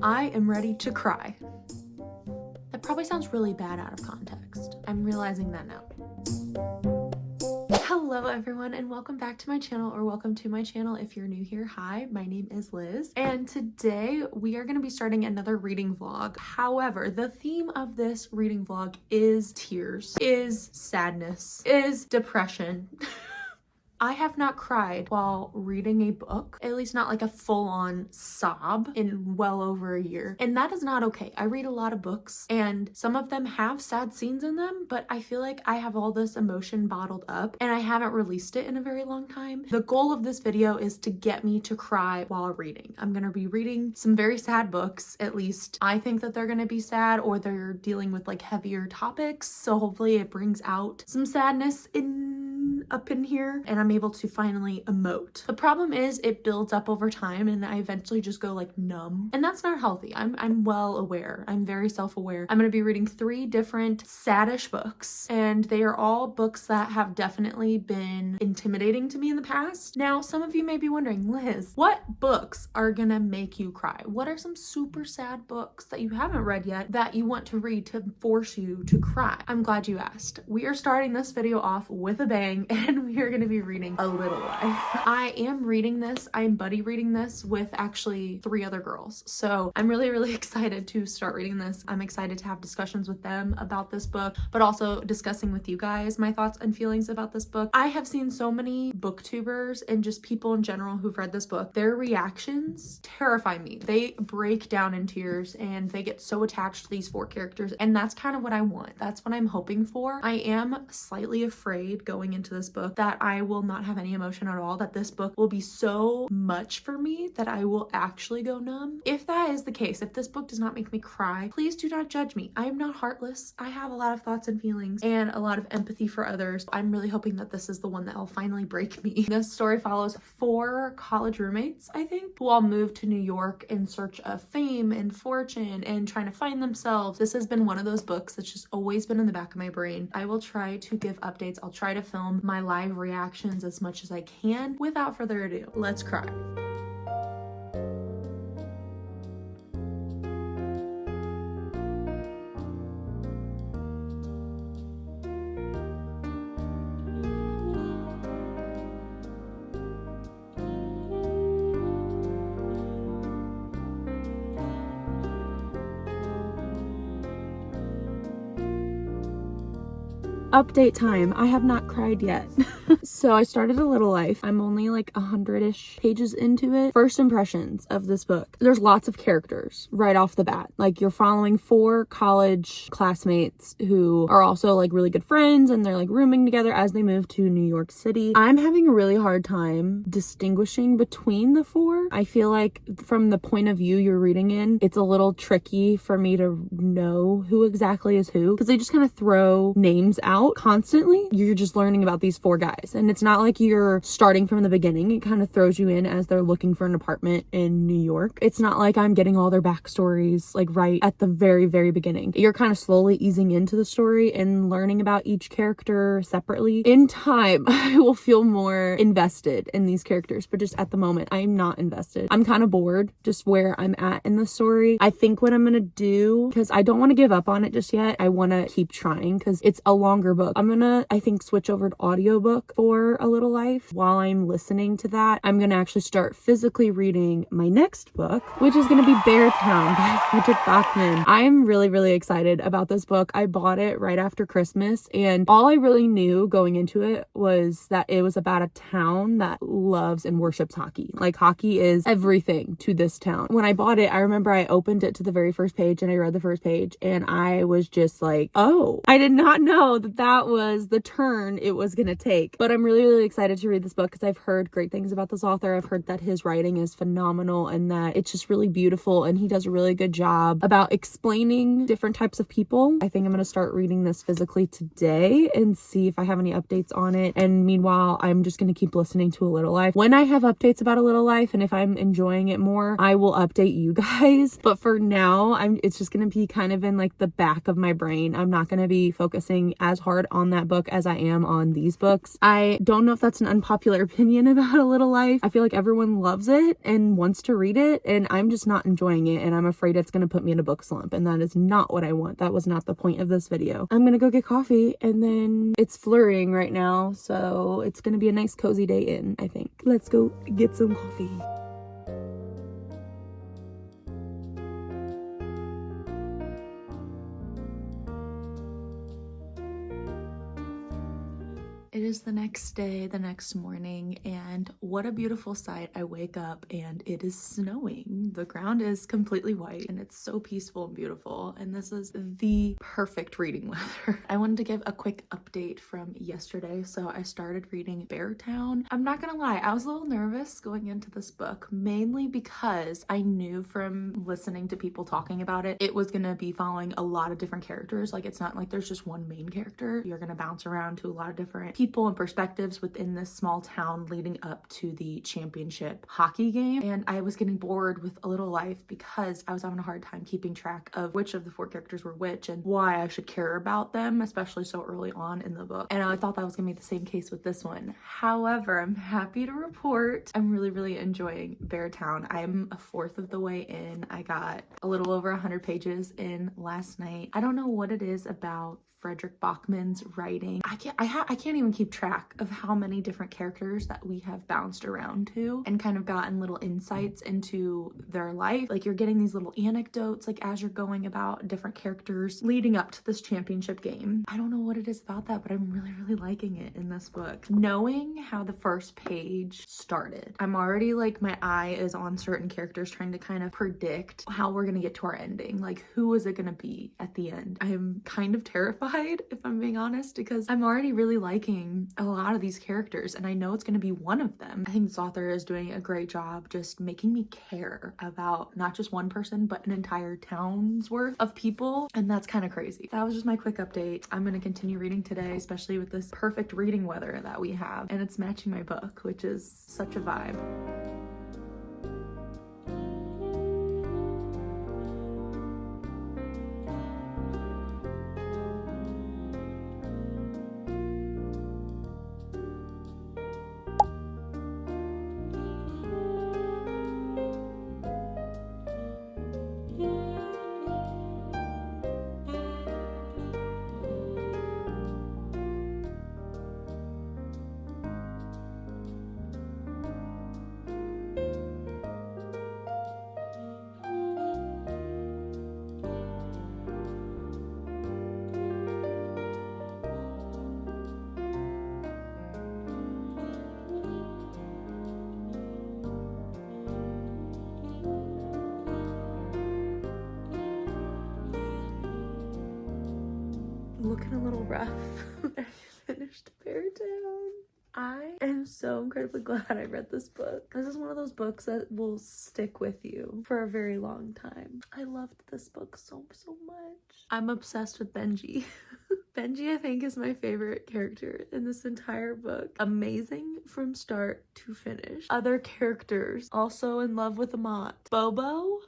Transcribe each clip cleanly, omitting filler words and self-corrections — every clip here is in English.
I am ready to cry. That probably sounds really bad out of context. I'm realizing that now. Hello everyone and welcome back to my channel, or welcome to my channel if you're new here. Hi, my name is Liz and today we are going to be starting another reading vlog. However, the theme of this reading vlog is tears, is sadness, is depression. I have not cried while reading a book, at least not like a full-on sob, in well over a year. And that is not okay. I read a lot of books and some of them have sad scenes in them, but I feel like I have all this emotion bottled up and I haven't released it in a very long time. The goal of this video is to get me to cry while reading. I'm gonna be reading some very sad books, at least I think that they're gonna be sad, or they're dealing with like heavier topics. So hopefully it brings out some sadness up in here and I'm able to finally emote. The problem is it builds up over time and I eventually just go like numb, and that's not healthy. I'm well aware. I'm very self-aware. I'm going to be reading 3 different saddish books and they are all books that have definitely been intimidating to me in the past. Now, some of you may be wondering, Liz, what books are going to make you cry? What are some super sad books that you haven't read yet that you want to read to force you to cry? I'm glad you asked. We are starting this video off with a bang and we are going to be reading A Little Life. I am reading this. I am buddy reading this with actually 3 other girls. So I'm really excited to start reading this. I'm excited to have discussions with them about this book, but also discussing with you guys my thoughts and feelings about this book. I have seen so many booktubers and just people in general who've read this book. Their reactions terrify me. They break down in tears and they get so attached to these 4 characters, and that's kind of what I want. That's what I'm hoping for. I am slightly afraid going into this book that I will not have any emotion at all, that this book will be so much for me that I will actually go numb. If that is the case, if this book does not make me cry, please do not judge me. I am not heartless. I have a lot of thoughts and feelings and a lot of empathy for others. I'm really hoping that this is the one that will finally break me. This story follows 4 college roommates, I think, who all moved to New York in search of fame and fortune and trying to find themselves. This has been one of those books that's just always been in the back of my brain. I will try to give updates. I'll try to film my live reactions as much as I can. Without further ado, let's cry. Update time. I have not cried yet. So I started A Little Life. I'm only like 100-ish pages into it. First impressions of this book. There's lots of characters right off the bat. Like, you're following 4 college classmates who are also like really good friends, and they're like rooming together as they move to New York City. I'm having a really hard time distinguishing between the 4. I feel like from the point of view you're reading in, it's a little tricky for me to know who exactly is who, because they just kind of throw names out constantly. You're just learning about these 4 guys, and it's not like you're starting from the beginning. It kind of throws you in as they're looking for an apartment in New York. It's not like I'm getting all their backstories like right at the very beginning. You're kind of slowly easing into the story and learning about each character separately. In time, I will feel more invested in these characters, but just at the moment, I'm not invested. I'm kind of bored just where I'm at in the story. I think what I'm gonna do, because I don't want to give up on it just yet, I want to keep trying because it's a longer book. I'm gonna, I think, switch over to audiobook for A Little Life. While I'm listening to that, I'm gonna actually start physically reading my next book, which is gonna be Bear Town by Fredrik Backman. I am really excited about this book. I bought it right after Christmas, and all I really knew going into it was that it was about a town that loves and worships hockey. Like, hockey is everything to this town. When I bought it, I remember I opened it to the very first page and I read the first page and I was just like, oh, I did not know that was the turn it was gonna take. But I'm really excited to read this book because I've heard great things about this author. I've heard that his writing is phenomenal and that it's just really beautiful, and he does a really good job about explaining different types of people. I think I'm gonna start reading this physically today and see if I have any updates on it. And meanwhile, I'm just gonna keep listening to A Little Life. When I have updates about A Little Life and if I'm enjoying it more, I will update you guys. But for now, it's just gonna be kind of in like the back of my brain. I'm not gonna be focusing as hard hard on that book as I am on these books. I don't know if that's an unpopular opinion about A Little Life. I feel like everyone loves it and wants to read it, and I'm just not enjoying it, and I'm afraid it's going to put me in a book slump, and that is not what I want. That was not the point of this video. I'm gonna go get coffee, and then it's flurrying right now, so it's gonna be a nice cozy day in, I think. Let's go get some coffee. It is the next day, the next morning, and what a beautiful sight. I wake up and it is snowing. The ground is completely white and it's so peaceful and beautiful, and this is the perfect reading weather. I wanted to give a quick update from yesterday. So I started reading Beartown. I'm not gonna lie, I was a little nervous going into this book, mainly because I knew from listening to people talking about it, it was gonna be following a lot of different characters. Like, it's not like there's just one main character. You're gonna bounce around to a lot of different people and perspectives within this small town leading up to the championship hockey game. And I was getting bored with A Little Life because I was having a hard time keeping track of which of the four characters were which and why I should care about them, especially so early on in the book. And I thought that was gonna be the same case with this one. However, I'm happy to report I'm really enjoying Beartown. I'm a fourth of the way in. I got a little over 100 pages in last night. I don't know what it is about Fredrik Backman's writing. I can't even keep track of how many different characters that we have bounced around to and kind of gotten little insights into their life. Like, you're getting these little anecdotes like as you're going about different characters leading up to this championship game. I don't know what it is about that, but I'm really liking it in this book. Knowing how the first page started, I'm already like, my eye is on certain characters, trying to kind of predict how we're gonna get to our ending. Like, who is it gonna be at the end? I am kind of terrified, if I'm being honest, because I'm already really liking a lot of these characters and I know it's going to be one of them. I think this author is doing a great job just making me care about not just one person, but an entire town's worth of people, and that's kind of crazy. That was just my quick update. I'm going to continue reading today, especially with this perfect reading weather that we have, and it's matching my book, which is such a vibe. Looking a little rough. I finished Beartown. I am so incredibly glad I read this book. This is one of those books that will stick with you for a very long time. I loved this book so much. I'm obsessed with Benji. Benji, I think, is my favorite character in this entire book. Amazing from start to finish. Other characters also in love with Amat. Bobo?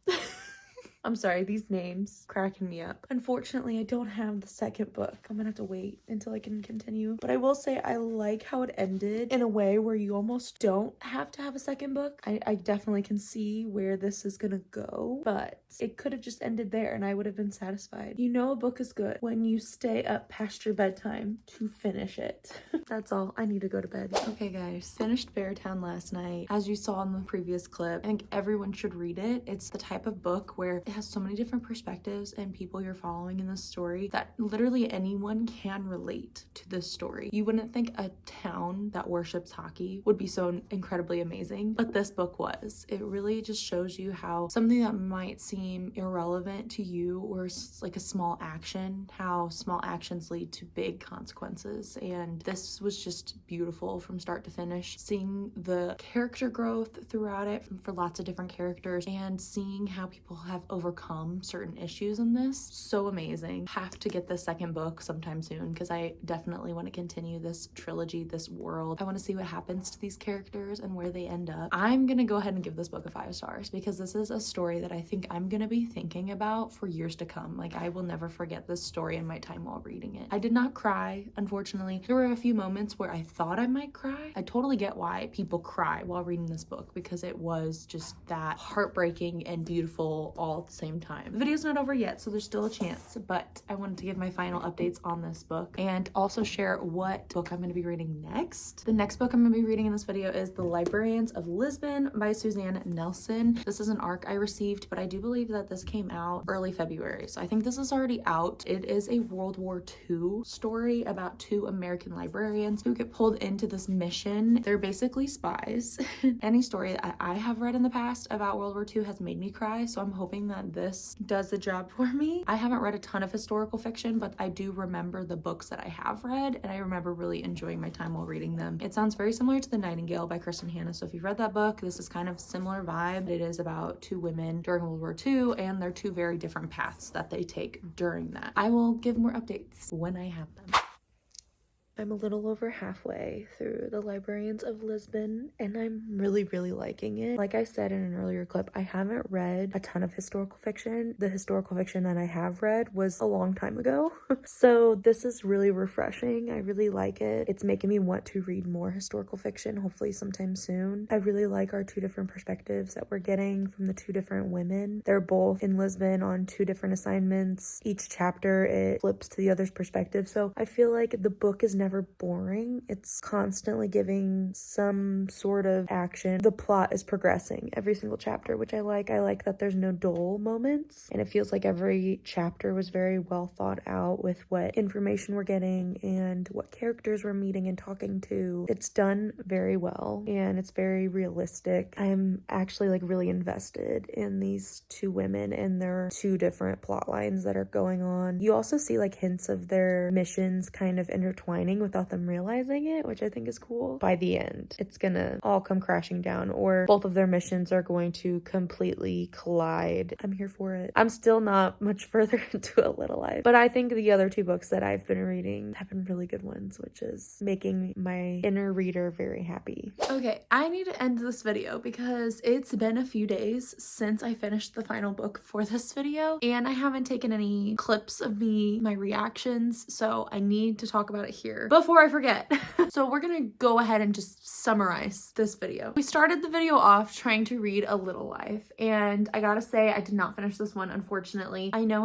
I'm sorry, these names cracking me up. Unfortunately, I don't have the second book. I'm gonna have to wait until I can continue. But I will say I like how it ended in a way where you almost don't have to have a second book. I definitely can see where this is gonna go, but it could have just ended there and I would have been satisfied. You know a book is good when you stay up past your bedtime to finish it. That's all. I need to go to bed. Okay guys, finished Beartown last night. As you saw in the previous clip, I think everyone should read it. It's the type of book where it has so many different perspectives and people you're following in this story that literally anyone can relate to this story. You wouldn't think a town that worships hockey would be so incredibly amazing, but this book was. It really just shows you how something that might seem irrelevant to you or like a small action, how small actions lead to big consequences. And this was just beautiful from start to finish, seeing the character growth throughout it for lots of different characters and seeing how people have overcome certain issues in this. So amazing. Have to get the second book sometime soon because I definitely want to continue this trilogy, this world. I want to see what happens to these characters and where they end up. I'm gonna go ahead and give this book a 5 stars because this is a story that I think I'm gonna be thinking about for years to come. Like, I will never forget this story in my time while reading it. I did not cry, unfortunately. There were a few moments where I thought I might cry. I totally get why people cry while reading this book because it was just that heartbreaking and beautiful all at the same time. The video's not over yet, so there's still a chance, but I wanted to give my final updates on this book and also share what book I'm going to be reading next. The next book I'm going to be reading in this video is The Librarians of Lisbon by Suzanne Nelson. This is an ARC I received, but I do believe that this came out early February, so I think this is already out. It is a World War II story about 2 American librarians who get pulled into this mission. They're basically spies. Any story that I have read in the past about World War II has made me cry, so I'm hoping that this does the job for me. I haven't read a ton of historical fiction, but I do remember the books that I have read, and I remember really enjoying my time while reading them. It sounds very similar to The Nightingale by Kristen Hanna, so if you've read that book, this is kind of similar vibe. It is about 2 women during World War II, and they're 2 very different paths that they take during that. I will give more updates when I have them. I'm a little over halfway through The Librarians of Lisbon, and I'm really liking it. Like I said in an earlier clip, I haven't read a ton of historical fiction. The historical fiction that I have read was a long time ago. So this is really refreshing. I really like it. It's making me want to read more historical fiction, hopefully sometime soon. I really like our 2 different perspectives that we're getting from the 2 different women. They're both in Lisbon on 2 different assignments. Each chapter, it flips to the other's perspective. So I feel like the book is never boring. It's constantly giving some sort of action. The plot is progressing every single chapter, which I like. I like that there's no dull moments, and it feels like every chapter was very well thought out with what information we're getting and what characters we're meeting and talking to. It's done very well, and it's very realistic. I'm actually like really invested in these 2 women and their 2 different plot lines that are going on. You also see like hints of their missions kind of intertwining without them realizing it, which I think is cool. By the end, it's gonna all come crashing down, or both of their missions are going to completely collide. I'm here for it. I'm still not much further into A Little Life, but I think the other 2 books that I've been reading have been really good ones, which is making my inner reader very happy. Okay, I need to end this video because it's been a few days since I finished the final book for this video, and I haven't taken any clips of my reactions, so I need to talk about it here before I forget. So we're gonna go ahead and just summarize this video. We started the video off trying to read A Little Life, and I gotta say I did not finish this one, unfortunately. I know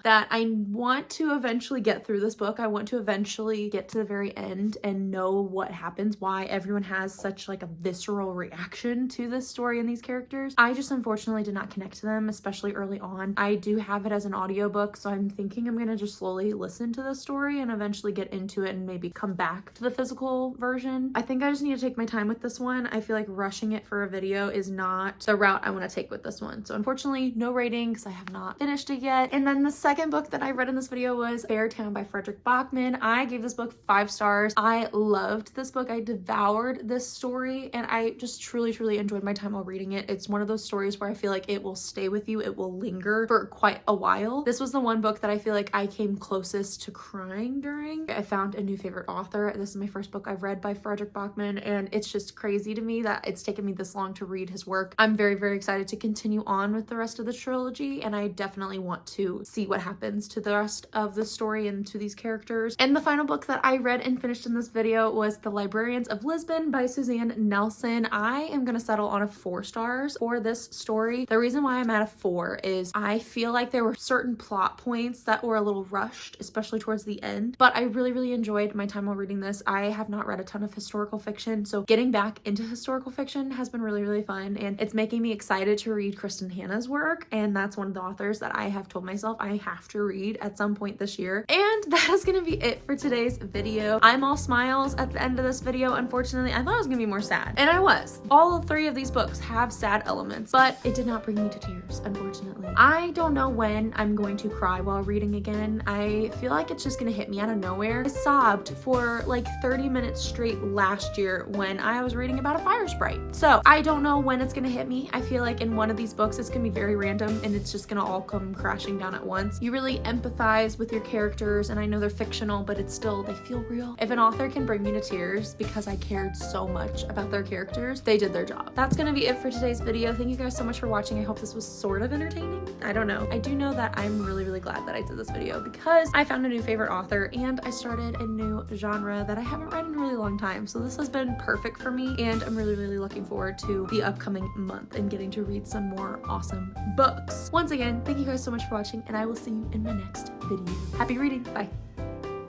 that I want to eventually get through this book. I want to eventually get to the very end and know what happens, why everyone has such like a visceral reaction to this story and these characters. I just unfortunately did not connect to them, especially early on. I do have it as an audiobook, so I'm thinking I'm gonna just slowly listen to the story and eventually get into it and maybe come back to the physical version. I think I just need to take my time with this one. I feel like rushing it for a video is not the route I want to take with this one. So unfortunately, no rating because I have not finished it yet. And then the second book that I read in this video was Beartown by Fredrik Backman. I gave this book 5 stars. I loved this book. I devoured this story, and I just truly enjoyed my time while reading it. It's one of those stories where I feel like it will stay with you. It will linger for quite a while. This was the one book that I feel like I came closest to crying during. I found a new favorite author. This is my first book I've read by Fredrik Backman, and it's just crazy to me that it's taken me this long to read his work. I'm very excited to continue on with the rest of the trilogy, and I definitely want to see what happens to the rest of the story and to these characters. And the final book that I read and finished in this video was The Librarians of Lisbon by Suzanne Nelson. I am gonna settle on a 4 stars for this story. The reason why I'm at a 4 is I feel like there were certain plot points that were a little rushed, especially towards the end, but I really enjoyed my time while reading this. I have not read a ton of historical fiction, so getting back into historical fiction has been really fun, and it's making me excited to read Kristen Hanna's work, and that's one of the authors that I have told myself I have to read at some point this year. And that is gonna be it for today's video. I'm all smiles at the end of this video. Unfortunately, I thought it was gonna be more sad, and I was. All 3 of these books have sad elements, but it did not bring me to tears, unfortunately. I don't know when I'm going to cry while reading again. I feel like it's just gonna hit me out of nowhere. I sobbed sobbed for like 30 minutes straight last year when I was reading about a fire sprite. So I don't know when it's gonna hit me. I feel like in one of these books, it's gonna be very random and it's just gonna all come crashing down at once. You really empathize with your characters, and I know they're fictional, but it's still, they feel real. If an author can bring me to tears because I cared so much about their characters, they did their job. That's gonna be it for today's video. Thank you guys so much for watching. I hope this was sort of entertaining. I don't know. I do know that I'm really, really glad that I did this video because I found a new favorite author and I started a new genre that I haven't read in a really long time. So this has been perfect for me, and I'm really, really looking forward to the upcoming month and getting to read some more awesome books. Once again, thank you guys so much for watching, and I will see you in my next video. Happy reading. Bye.